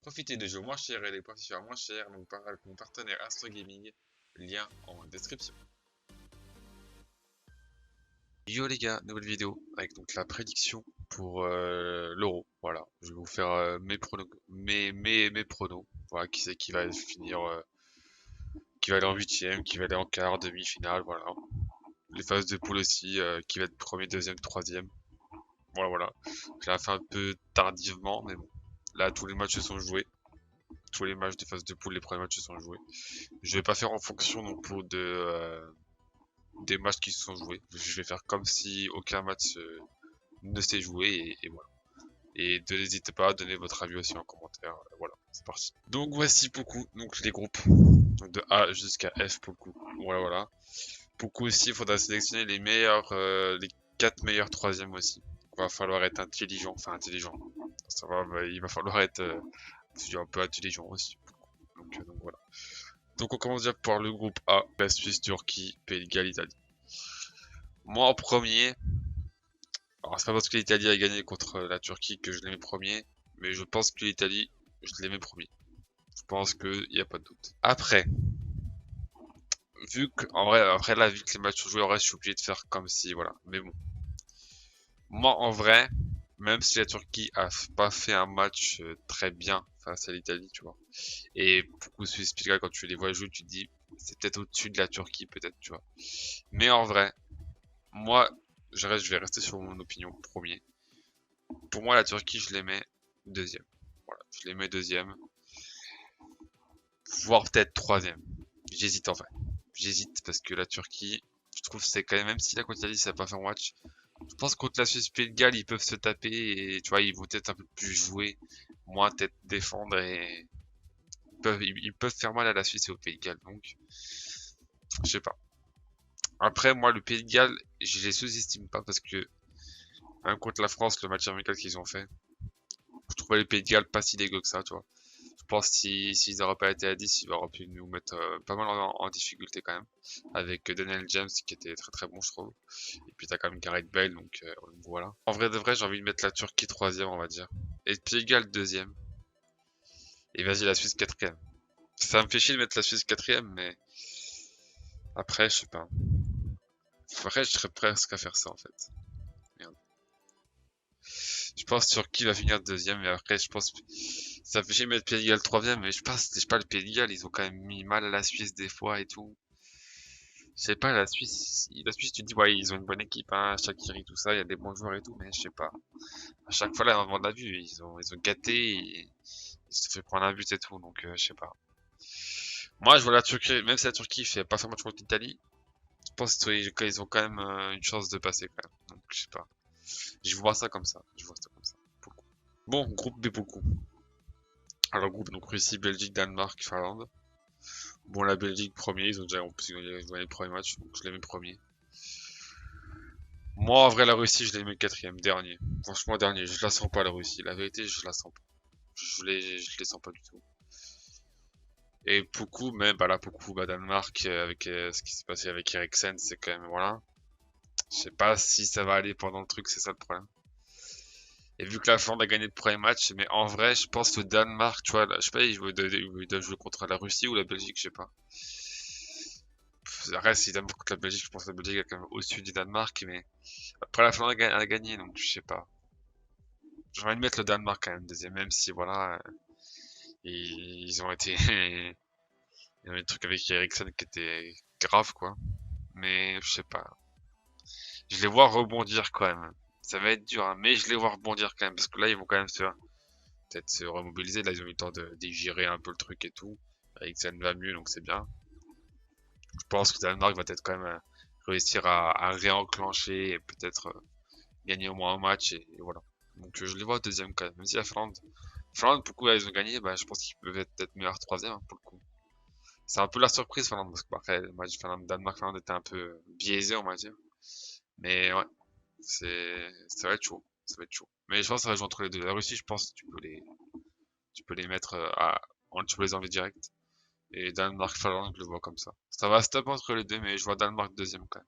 Profitez de jeux moins chers et des profiteurs moins chers, donc avec mon partenaire Astro Gaming, lien en description. Yo les gars, nouvelle vidéo avec donc la prédiction pour l'Euro. Voilà, je vais vous faire mes pronos, mes pronos. Voilà, qui c'est qui va finir, qui va aller en huitième, qui va aller en quart, demi-finale, voilà. Les phases de poule aussi, qui va être premier, deuxième, troisième. Voilà, voilà. Je l'ai fait un peu tardivement, mais bon. Là, tous les matchs se sont joués. Tous les matchs des phases de poule, les premiers matchs se sont joués. Je vais pas faire en fonction non plus des matchs qui se sont joués. Je vais faire comme si aucun match ne s'est joué et voilà. Et n'hésitez pas à donner votre avis aussi en commentaire. Voilà, c'est parti. Donc voici beaucoup, donc les groupes. Donc de A jusqu'à F pour le coup. Voilà, voilà. Beaucoup aussi, il faudra sélectionner les meilleurs, les 4 meilleurs troisièmes aussi. Il va falloir être intelligent, enfin intelligent. Ça va, il va falloir être un peu intelligent aussi. Donc voilà. Donc on commence déjà par le groupe A, la Suisse, Turquie, Pays de Galles, Italie. Moi en premier, alors c'est pas parce que l'Italie a gagné contre la Turquie que je les mets premier, mais je pense que l'Italie, je les mets premier. Je pense qu'il n'y a pas de doute. Après, vu que, en vrai, après là, vu que les matchs sont joués, en vrai, je suis obligé de faire comme si, voilà. Mais bon. Moi, en vrai, même si la Turquie a pas fait un match très bien face à l'Italie, tu vois. Et beaucoup se expliquent quand tu les vois jouer, tu te dis, c'est peut-être au-dessus de la Turquie, peut-être, tu vois. Mais en vrai, moi, je vais rester sur mon opinion premier. Pour moi, la Turquie, je les mets deuxième. Voilà, je les mets deuxième, voire peut-être troisième. J'hésite en fait. J'hésite parce que la Turquie, je trouve que c'est quand même si la contre l'Italie, ça n'a pas fait un match. Je pense que contre la Suisse Pays de Galles, ils peuvent se taper et tu vois, ils vont peut-être un peu plus jouer, moins peut-être défendre et ils peuvent faire mal à la Suisse et au Pays de Galles. Donc, je sais pas. Après, moi, le Pays de Galles, je les sous-estime pas parce que même contre la France, le match amical qu'ils ont fait, je trouvais le Pays de Galles pas si dégueu que ça, tu vois. Je pense que s'ils n'auraient pas été à 10, ils auraient pu nous mettre pas mal en difficulté quand même. Avec Daniel James qui était très très bon, je trouve. Et puis t'as quand même Gareth Bale, donc voilà. En vrai de vrai, j'ai envie de mettre la Turquie troisième, on va dire. Et Pays de Galles deuxième. Et vas-y, la Suisse quatrième. Ça me fait chier de mettre la Suisse quatrième, mais après, je sais pas. Après, je serais presque à faire ça en fait. Merde. Je pense que Turquie va finir deuxième, et après, je pense ça me fait chier de mettre Pays de Galles troisième, mais je sais pas, le Pays de Galles, ils ont quand même mis mal à la Suisse des fois et tout. Je sais pas, la Suisse, tu te dis, ouais, ils ont une bonne équipe, hein, Shaqiri, tout ça, il y a des bons joueurs et tout, mais je sais pas. À chaque fois, là, on l'a vu, ils ont gâté, ils se fait prendre un but et tout, donc je sais pas. Moi, je vois la Turquie, même si la Turquie fait pas faire match contre l'Italie, je pense qu'ils ont quand même une chance de passer quand même. Donc, je sais pas. Je vois ça comme ça. Je vois ça comme ça. Beaucoup. Bon, groupe B beaucoup. Alors, groupe, donc Russie, Belgique, Danemark, Finlande. Bon, la Belgique, premier, ils ont déjà, en plus, ils ont gagné le premier match, donc je les mets premier. Moi, en vrai, la Russie, je les mets quatrième, dernier. Franchement, dernier. Je la sens pas, la Russie. La vérité, je la sens pas. Je les sens pas du tout. Et beaucoup, même, bah là, beaucoup, bah, Danemark, avec ce qui s'est passé avec Eriksen, c'est quand même, voilà. Je sais pas si ça va aller pendant le truc, c'est ça le problème. Et vu que la Finlande a gagné le premier match, mais en vrai, je pense que le Danemark, tu vois, là, je sais pas, ils doivent jouer contre la Russie ou la Belgique, je sais pas. Après, si Danemark contre la Belgique, je pense que la Belgique est quand même au-dessus du Danemark, mais après la Finlande a gagné, donc je sais pas. J'ai envie de mettre le Danemark quand même deuxième, même si voilà, ils ont été, il y avait un truc avec Eriksen qui était grave quoi. Mais je sais pas. Je les vois rebondir quand même. Ça va être dur, hein, mais je les vois rebondir quand même parce que là ils vont quand même peut-être se remobiliser. Là ils ont eu le temps de digérer un peu le truc et tout. Eriksen va mieux donc c'est bien. Je pense que Danemark va peut-être quand même réussir à réenclencher et peut-être gagner au moins un match et voilà. Donc je les vois deuxième quand même. Même si la Finlande, pour le coup, ils ont gagné, bah, je pense qu'ils peuvent être peut-être meilleurs troisième, hein, pour le coup. C'est un peu la surprise, Finlande, parce que bah, après, le match Danemark-Finlande était un peu biaisé, on va dire. Mais ouais, ça va être chaud. Ça va être chaud. Mais je pense que ça va jouer entre les deux. La Russie, je pense que tu peux les mettre tu peux les enlever direct. Et Danemark-Finlande, je le vois comme ça. Ça va se taper entre les deux, mais je vois Danemark deuxième quand même.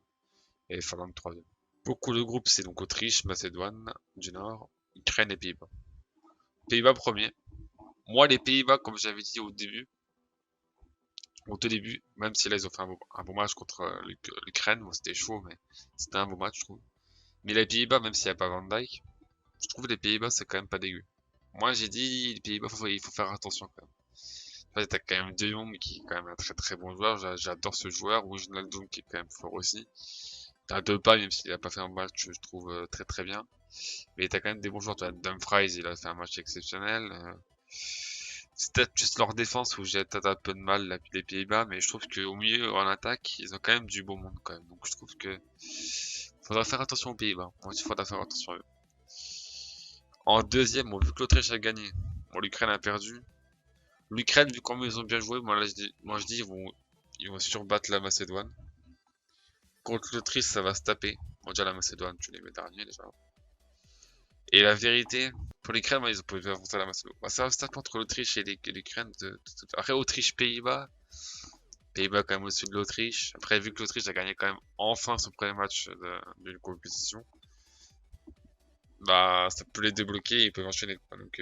Et Finlande troisième. Beaucoup de groupes, c'est donc Autriche, Macédoine du Nord, Ukraine et Pays-Bas. Pays-Bas premier. Moi, les Pays-Bas, comme j'avais dit au tout début, même si là ils ont fait un bon match contre l'Ukraine, bon, c'était chaud, mais c'était un bon match, je trouve. Mais les Pays-Bas, même s'il n'y a pas Van Dijk, je trouve les Pays-Bas, c'est quand même pas dégueu. Moi, j'ai dit, les Pays-Bas, il faut faire attention quand même. Enfin, t'as quand même De Jong qui est quand même un très très bon joueur. J'adore ce joueur. Wijnaldum qui est quand même fort aussi. T'as Depay, même s'il a pas fait un match, je trouve très très bien. Mais t'as quand même des bons joueurs. T'as Dumfries, il a fait un match exceptionnel. C'est peut-être juste leur défense où j'ai peut-être un peu de mal les Pays-Bas, mais je trouve qu'au milieu, en attaque, ils ont quand même du beau monde quand même. Donc je trouve que faudra faire attention aux Pays-Bas. Moi, il faudra faire attention à eux. En deuxième, bon, vu que l'Autriche a gagné, bon, l'Ukraine a perdu. L'Ukraine, vu comment ils ont bien joué, moi je dis ils vont surbattre la Macédoine. Contre l'Autriche, ça va se taper. Bon, déjà la Macédoine, tu les mets derniers déjà. Et la vérité, pour l'Ukraine, ils ont pu avancer à la Macédoine. Bah, ça va se taper entre l'Autriche et l'Ukraine. Après, Autriche-Pays-Bas. Pays-Bas quand même au-dessus de l'Autriche. Après, vu que l'Autriche a gagné quand même enfin son premier match d'une compétition, bah ça peut les débloquer et ils peuvent enchaîner, quoi. Donc,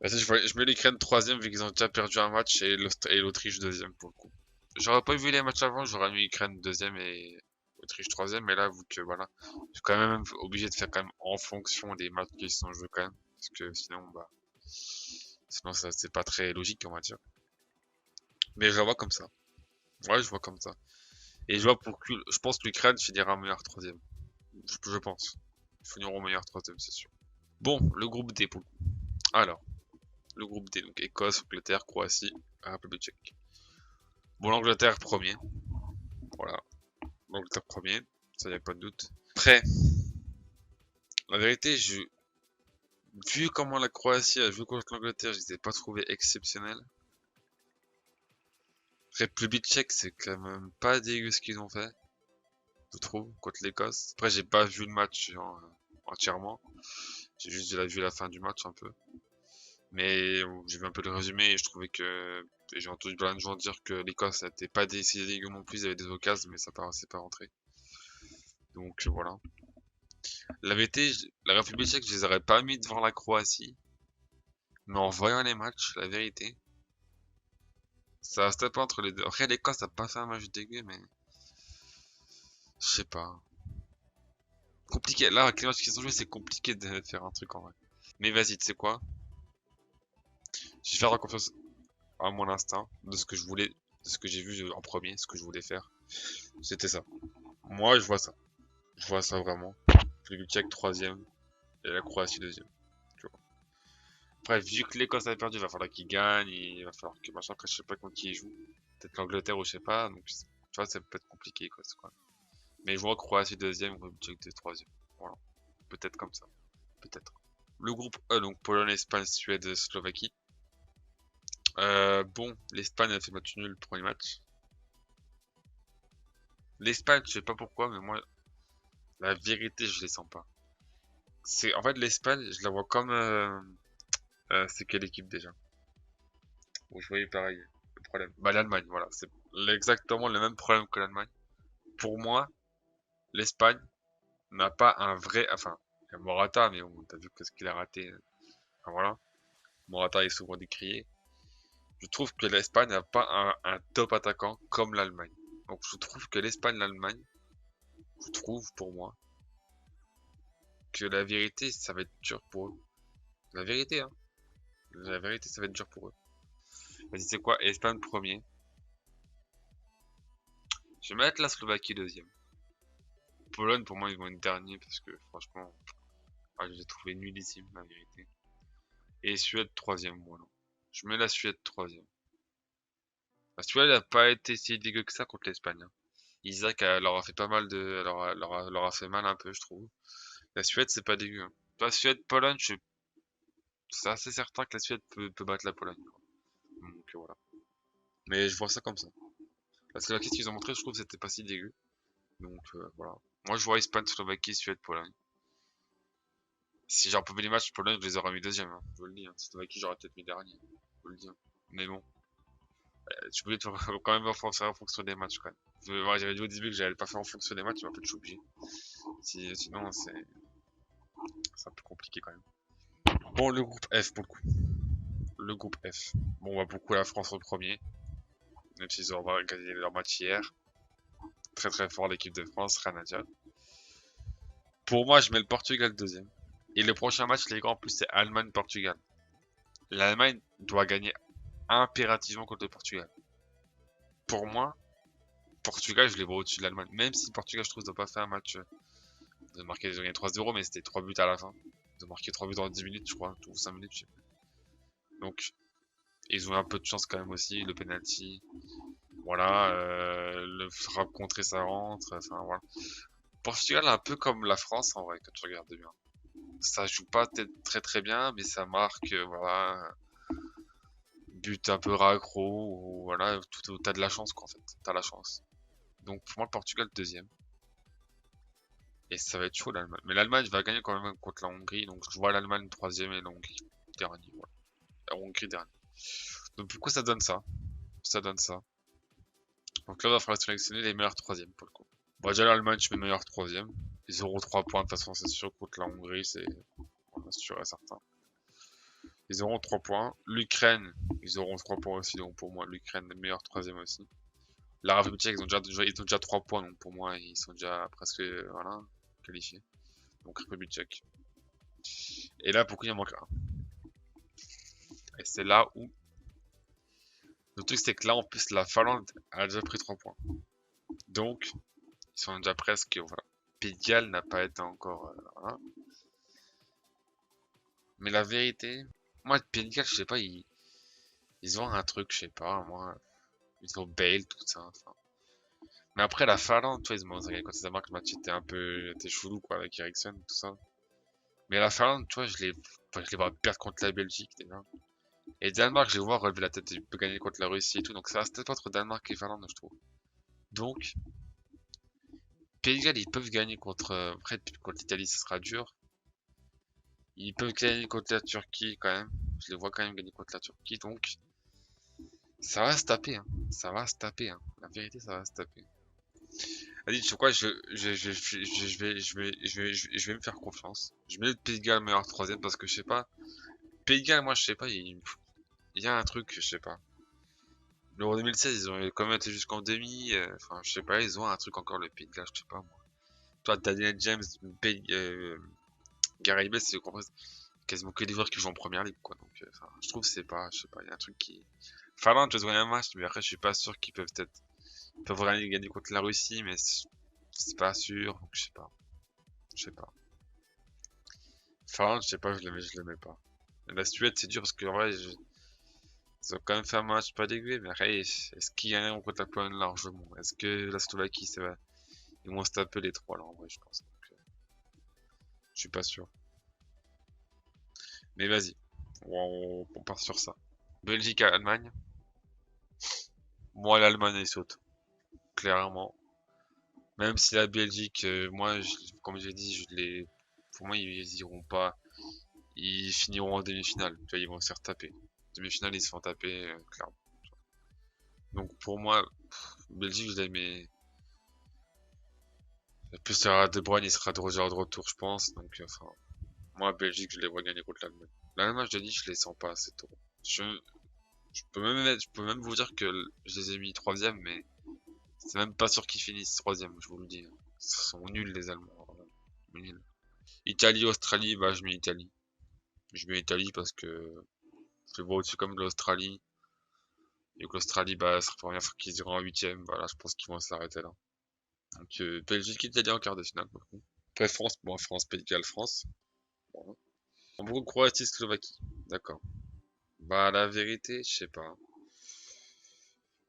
vas-y, je mets l'Ukraine troisième vu qu'ils ont déjà perdu un match et l'Autriche deuxième pour le coup. J'aurais pas vu les matchs avant, j'aurais mis Ukraine deuxième et Autriche troisième, mais là, vu que voilà, je suis quand même obligé de faire quand même en fonction des matchs qui sont joués quand même, parce que sinon, bah, sinon ça c'est pas très logique, on va dire. Mais je la vois comme ça. Ouais, je vois comme ça. Et je vois je pense que l'Ukraine finira meilleur troisième. Je pense. Ils finiront meilleur troisième, c'est sûr. Bon, le groupe D pour le coup. Alors, le groupe D, donc Écosse, Angleterre, Croatie, République tchèque. Bon, l'Angleterre premier. Voilà, l'Angleterre premier, ça y a pas de doute. Après, la vérité, vu comment la Croatie a joué contre l'Angleterre, je les ai pas trouvés exceptionnels. République tchèque, c'est quand même pas dégueu ce qu'ils ont fait, je trouve, contre l'Écosse. Après, j'ai pas vu le match entièrement. J'ai juste vu la fin du match un peu. Mais j'ai vu un peu le résumé et je trouvais que et j'ai entendu plein de gens dire que l'Écosse n'était pas si dégueu non plus, il y avait des occasions, mais ça paraissait pas rentrer. Donc voilà. La vérité, la République tchèque, je les aurais pas mis devant la Croatie. Mais en voyant les matchs, la vérité, ça se tape entre les deux. Après, l'Écosse a pas fait un match dégueu, mais je sais pas. Compliqué. Là, avec les matchs qui sont joués, c'est compliqué de faire un truc en vrai. Mais vas-y, tu sais quoi? Je vais faire confiance à mon instinct, de ce que je voulais, de ce que j'ai vu en premier, ce que je voulais faire. C'était ça. Moi, je vois ça. Je vois ça vraiment. République tchèque troisième et la Croatie deuxième. Tu vois. Après, vu que l'Écosse a perdu, il va falloir qu'ils gagnent, il va falloir que machin, après, je sais pas contre qui ils jouent. Peut-être l'Angleterre ou je sais pas, donc tu vois, ça peut être compliqué quoi, c'est quoi. Mais je vois Croatie deuxième, République tchèque troisième. Voilà. Peut-être comme ça. Peut-être. Le groupe E, donc Pologne, Espagne, Suède, Slovaquie. Bon, l'Espagne a fait match nul le premier match. L'Espagne, je sais pas pourquoi, mais moi, la vérité, je les sens pas. C'est en fait l'Espagne, je la vois comme c'est quelle équipe déjà? Où je voyais pareil le problème. Bah l'Allemagne, voilà, c'est exactement le même problème que l'Allemagne. Pour moi, l'Espagne n'a pas un vrai, enfin, il y a Morata, mais bon, t'as vu qu'est-ce qu'il a raté. Enfin, voilà, Morata est souvent décrié. Je trouve que l'Espagne n'a pas un top attaquant comme l'Allemagne. Donc je trouve que l'Espagne, l'Allemagne, je trouve pour moi que la vérité, ça va être dur pour eux. La vérité, hein. La vérité, ça va être dur pour eux. Vas-y, c'est quoi? Espagne premier. Je vais mettre la Slovaquie deuxième. Pologne, pour moi, ils vont être derniers parce que franchement, ah, je les ai trouvés nullissimes, la vérité. Et Suède troisième, voilà. Je mets la Suède troisième. La Suède n'a pas été si dégueu que ça contre l'Espagne, hein. Isaac leur a fait pas mal de, leur a fait mal un peu, je trouve. La Suède, c'est pas dégueu, hein. La Suède, Pologne, c'est assez certain que la Suède peut battre la Pologne, quoi. Donc voilà. Mais je vois ça comme ça. Parce que la question qu'ils ont montré, je trouve que c'était pas si dégueu. Donc voilà. Moi, je vois Espagne, Slovaquie, Suède, Pologne. Si j'en pouvais les matchs, Pologne, je les aurais mis deuxième, hein. Je vous le dis, hein. Slovaquie, j'aurais peut-être mis dernier. Je vous le dis, hein. Mais bon, je voulais quand même faire en fonction des matchs, quand même. Ouais, j'avais dit au début que j'allais pas faire en fonction des matchs, mais en fait, je suis obligé. Sinon, c'est un peu compliqué quand même. Bon, le groupe F pour le coup. Le groupe F. Bon, on voit beaucoup la France au premier. Même s'ils ont gagné leur match hier. Très très fort l'équipe de France, rien à dire. Pour moi, je mets le Portugal deuxième. Et le prochain match, les gars, en plus, c'est Allemagne-Portugal. L'Allemagne doit gagner impérativement contre le Portugal. Pour moi, Portugal, je les vois au-dessus de l'Allemagne. Même si Portugal, je trouve, n'a pas fait un match. Ils ont marqué, ils ont gagné 3-0, mais c'était 3 buts à la fin. Ils ont marqué 3 buts en 10 minutes, je crois, ou 5 minutes, je sais plus. Donc, ils ont eu un peu de chance quand même aussi, le penalty. Voilà, le frappe contré, ça rentre. Enfin, voilà. Portugal, un peu comme la France, en vrai, quand tu regardes bien. Ça joue pas peut-être très très bien, mais ça marque, voilà, but un peu raccro, ou voilà, t'as de la chance, quoi, en fait. T'as la chance. Donc, pour moi, le Portugal, deuxième. Et ça va être chaud, l'Allemagne. Mais l'Allemagne va gagner quand même contre la Hongrie, donc je vois l'Allemagne troisième et la Hongrie dernier, voilà. La Hongrie dernier. Donc, pourquoi ça donne ça? Ça donne ça. Donc là, il va falloir sélectionner les meilleurs troisièmes, pour le coup. Bon, déjà, l'Allemagne, je mets meilleur troisième. Ils auront 3 points, de toute façon, c'est sûr, contre la Hongrie, c'est voilà, sûr et certain. Ils auront 3 points. L'Ukraine, ils auront 3 points aussi, donc pour moi, l'Ukraine, le meilleur troisième aussi. La République tchèque, ils ont déjà 3 points, donc pour moi, ils sont déjà presque, voilà, qualifiés. Donc République tchèque. Et là, pourquoi il en manque un? Et c'est là où... Le truc, c'est que là, en plus, la Finlande a déjà pris 3 points. Donc, ils sont déjà presque, voilà. Pays de Galles n'a pas été encore, voilà. Mais la vérité, moi, le Pays de Galles, je sais pas, ils ont un truc, je sais pas, moi. Ils ont Bale, tout ça. Enfin. Mais après, la Finlande, tu vois, ils ont gagné quand ça marque, le match était chelou, quoi, avec Ericsson, tout ça. Mais la Finlande, tu vois, enfin, je les vois perdre contre la Belgique, déjà. Et Danemark, je les vois relever la tête, ils peuvent gagner contre la Russie et tout. Donc ça reste peut-être pas entre Danemark et Finlande, je trouve. Donc, Pays de Galles, ils peuvent gagner contre, après, contre l'Italie, ce sera dur. Ils peuvent gagner contre la Turquie, quand même. Je les vois quand même gagner contre la Turquie, donc ça va se taper, hein. Ça va se taper, hein. La vérité, ça va se taper. Vas-y, tu sais quoi, je vais me faire confiance. Je mets le Pays de Galles meilleur troisième parce que je sais pas. Pays de Galles, moi, je sais pas, il y a un truc, je sais pas. L'Euro 2016, ils ont quand même été jusqu'en demi. Enfin, je sais pas, ils ont un truc encore, le Pays de Galles, je sais pas, moi. Toi, Daniel James, Gary Bell, c'est quasiment que des joueurs qui jouent en première ligue, quoi. Donc, enfin, je trouve que c'est pas, je sais pas, il y a un truc qui. Finlande, je dois gagner un match, mais après, je suis pas sûr qu'ils peuvent peut-être. Ils peuvent gagner contre la Russie, mais c'est pas sûr, donc je sais pas. Je sais pas. Finlande, je sais pas, je l'aimais pas. Et la Suède, c'est dur parce que, en vrai, ils ont quand même fait un match pas dégueu, mais après, est-ce qu'ils gagneront contre la Pologne largement? Est-ce que la Slovaquie, c'est vrai? Ils vont se taper les trois, là, en vrai, je pense. Donc, je suis pas sûr. Mais vas-y, on part sur ça. Belgique à Allemagne. Moi, l'Allemagne, elle saute. Clairement. Même si la Belgique, moi, comme j'ai dit, pour moi, ils iront pas. Ils finiront en demi-finale. Tu vois, ils vont se faire taper. Demi-finale, ils se font taper, clairement. Donc pour moi, Belgique, je les mets. Plus il y aura De Bruyne, il sera de retour, je pense. Donc, enfin, moi, Belgique, je les vois gagner contre l'Allemagne. L'Allemagne, je te dis, je les sens pas assez tôt. Je, je peux même vous dire que je les ai mis troisième, mais c'est même pas sûr qu'ils finissent troisième, je vous le dis. Ils sont nuls, les Allemands. Vraiment. Nuls. Italie, Australie, bah, je mets Italie. Je mets Italie parce que je vois au-dessus comme de l'Australie. Et que l'Australie, bah, c'est la première fois qu'ils iront en huitième. Voilà, je pense qu'ils vont s'arrêter là. Donc, Belgique, Italie en quart de finale, pour le coup. Après, France, bon, France, Pays de Galles, France. Voilà. En gros, Croatie, Slovaquie. D'accord. Bah, la vérité, je sais pas.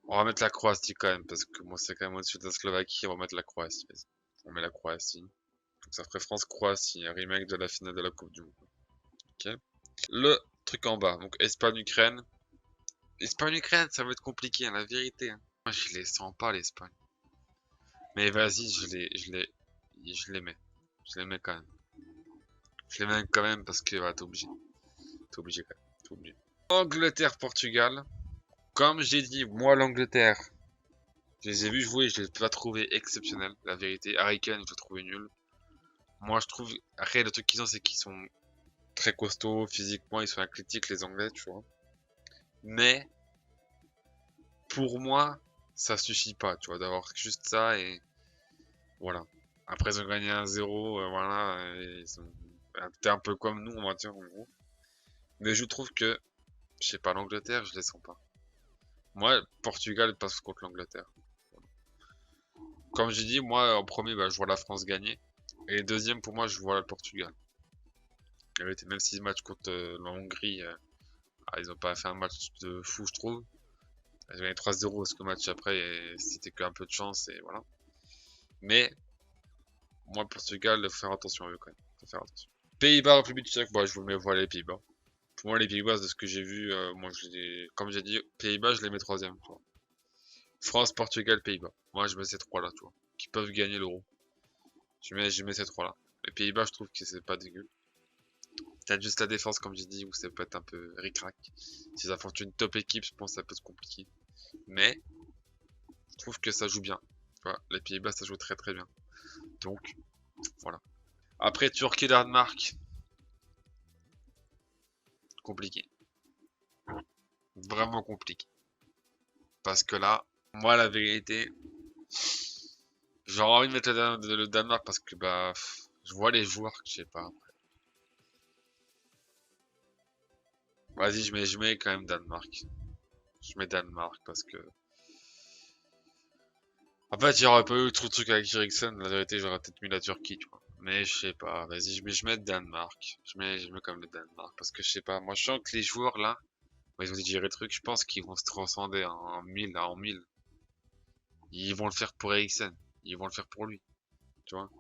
On va mettre la Croatie quand même, parce que moi, c'est quand même au-dessus de la Slovaquie. On va mettre la Croatie, vas-y. On met la Croatie. Donc, ça ferait France-Croatie, un remake de la finale de la Coupe du Monde. Ok. Le truc en bas, donc Espagne-Ukraine. Espagne-Ukraine, ça va être compliqué, hein, la vérité. Hein. Moi, je les sens pas, l'Espagne. Mais vas-y, je les mets. Je les mets quand même. Je les mets quand même parce que, ouais, t'es obligé. T'es obligé quand même. T'es obligé. Angleterre-Portugal. Comme j'ai dit, moi, l'Angleterre, je les ai vus jouer, je les ai pas trouvés exceptionnels, la vérité. Harry Kane, je l'ai trouvé nul. Moi, je trouve, après, le truc qu'ils ont, c'est qu'ils sont très costauds, physiquement, ils sont athlétiques, les Anglais, tu vois. Mais, pour moi, ça suffit pas, tu vois, d'avoir juste ça et voilà. Après, ils ont gagné 1-0, voilà, et ils sont un peu comme nous, on va dire, en gros. Mais je trouve que, je sais pas, l'Angleterre, je les sens pas. Moi, Portugal passe contre l'Angleterre. Comme j'ai dit, moi, en premier, bah, je vois la France gagner. Et deuxième, pour moi, je vois le Portugal. Même si le match contre la Hongrie, ils ont pas fait un match de fou, je trouve. Ils ont gagné 3-0 parce que le match après, c'était qu'un peu de chance et voilà. Mais, moi, le Portugal, faut faire attention à eux quand même. Faut faire attention. Pays-Bas, République tchèque, bah, je vous mets, voilà les Pays-Bas. Pour moi, les Pays-Bas, de ce que j'ai vu, moi, comme j'ai dit, Pays-Bas, je les mets troisième. Tu vois. France, Portugal, Pays-Bas. Moi, je mets ces trois-là, tu vois, qui peuvent gagner l'Euro. Je mets ces trois-là. Les Pays-Bas, je trouve que c'est pas dégueu. Peut-être juste la défense, comme j'ai dit, où ça peut être un peu ric-rac. Si ça affrontent une top équipe, je pense que ça peut être compliqué. Mais, je trouve que ça joue bien. Tu vois, les Pays-Bas, ça joue très très bien. Donc, voilà. Après, Turquie-Danemark, compliqué. Vraiment compliqué. Parce que là, moi, la vérité, j'aurais envie de mettre le Danemark parce que, bah, je vois les joueurs que je sais pas. Vas-y, je mets quand même Danemark. Je mets Danemark parce que. En fait, il y aurait pas eu trop de trucs avec Eriksen. La vérité, j'aurais peut-être mis la Turquie, tu vois. Mais je sais pas. Vas-y, je mets Danemark. Je mets quand même le Danemark parce que je sais pas. Moi, je sens que les joueurs là, ils ont dit gérer le truc. Je pense qu'ils vont se transcender en 1000 en 1000. Ils vont le faire pour Eriksen. Ils vont le faire pour lui, tu vois.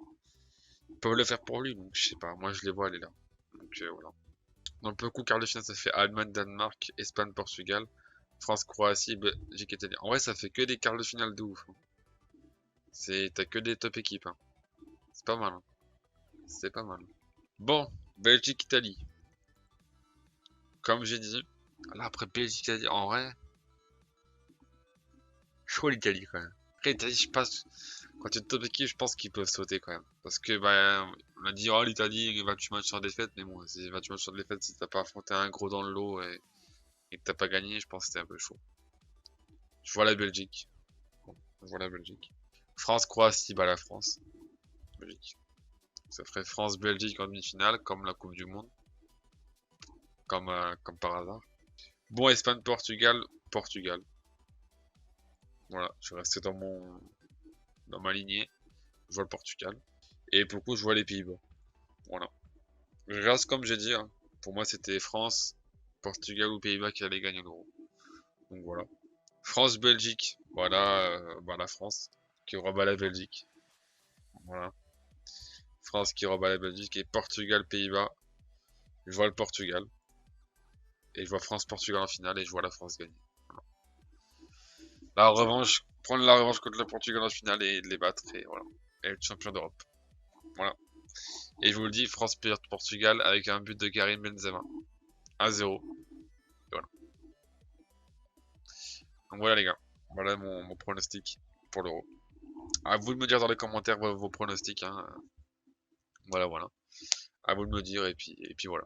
Ils peuvent le faire pour lui, donc je sais pas. Moi, je les vois aller là. Donc voilà. Donc le coup, quart de finale, ça fait Allemagne, Danemark, Espagne, Portugal, France, Croatie, Belgique, Italie. En vrai, ça fait que des quarts de finale de ouf. Hein. T'as que des top équipes. Hein. C'est pas mal. Hein. C'est pas mal. Bon, Belgique, Italie. Comme j'ai dit. Là, après Belgique, Italie. En vrai, chaud l'Italie quand même. Après, l'Italie, je passe. Quand tu es top équipe, je pense qu'ils peuvent sauter quand même. Parce que, bah, on a dit, oh, l'Italie, 28 matchs sur défaite. Mais bon, c'est 28 matchs sur défaite si t'as pas affronté un gros dans le lot et que t'as pas gagné, je pense que c'était un peu chaud. Je vois la Belgique. Bon, je vois la Belgique. France-Croatie, bah la France. Belgique. Ça ferait France-Belgique en demi-finale, comme la Coupe du Monde. Comme par hasard. Bon, Espagne-Portugal, Portugal. Voilà, je restais dans ma lignée. Je vois le Portugal. Et pour le coup, je vois les Pays-Bas. Voilà. Je reste comme j'ai dit. Hein. Pour moi, c'était France, Portugal ou Pays-Bas qui allaient gagner l'Euro. Donc voilà. France-Belgique. Voilà, bah, la France qui rebat la Belgique. Voilà. France qui rebat la Belgique. Et Portugal-Pays-Bas. Je vois le Portugal. Et je vois France-Portugal en finale et je vois la France gagner. Voilà. La revanche, prendre la revanche contre le Portugal en finale et les battre et voilà. Et être champion d'Europe. Voilà. Et je vous le dis, France-Portugal avec un but de Karim Benzema. 1-0. Et voilà. Donc voilà les gars. Voilà mon pronostic pour l'Euro. À vous de me dire dans les commentaires vos pronostics. Hein. Voilà, voilà. À vous de me dire et puis voilà.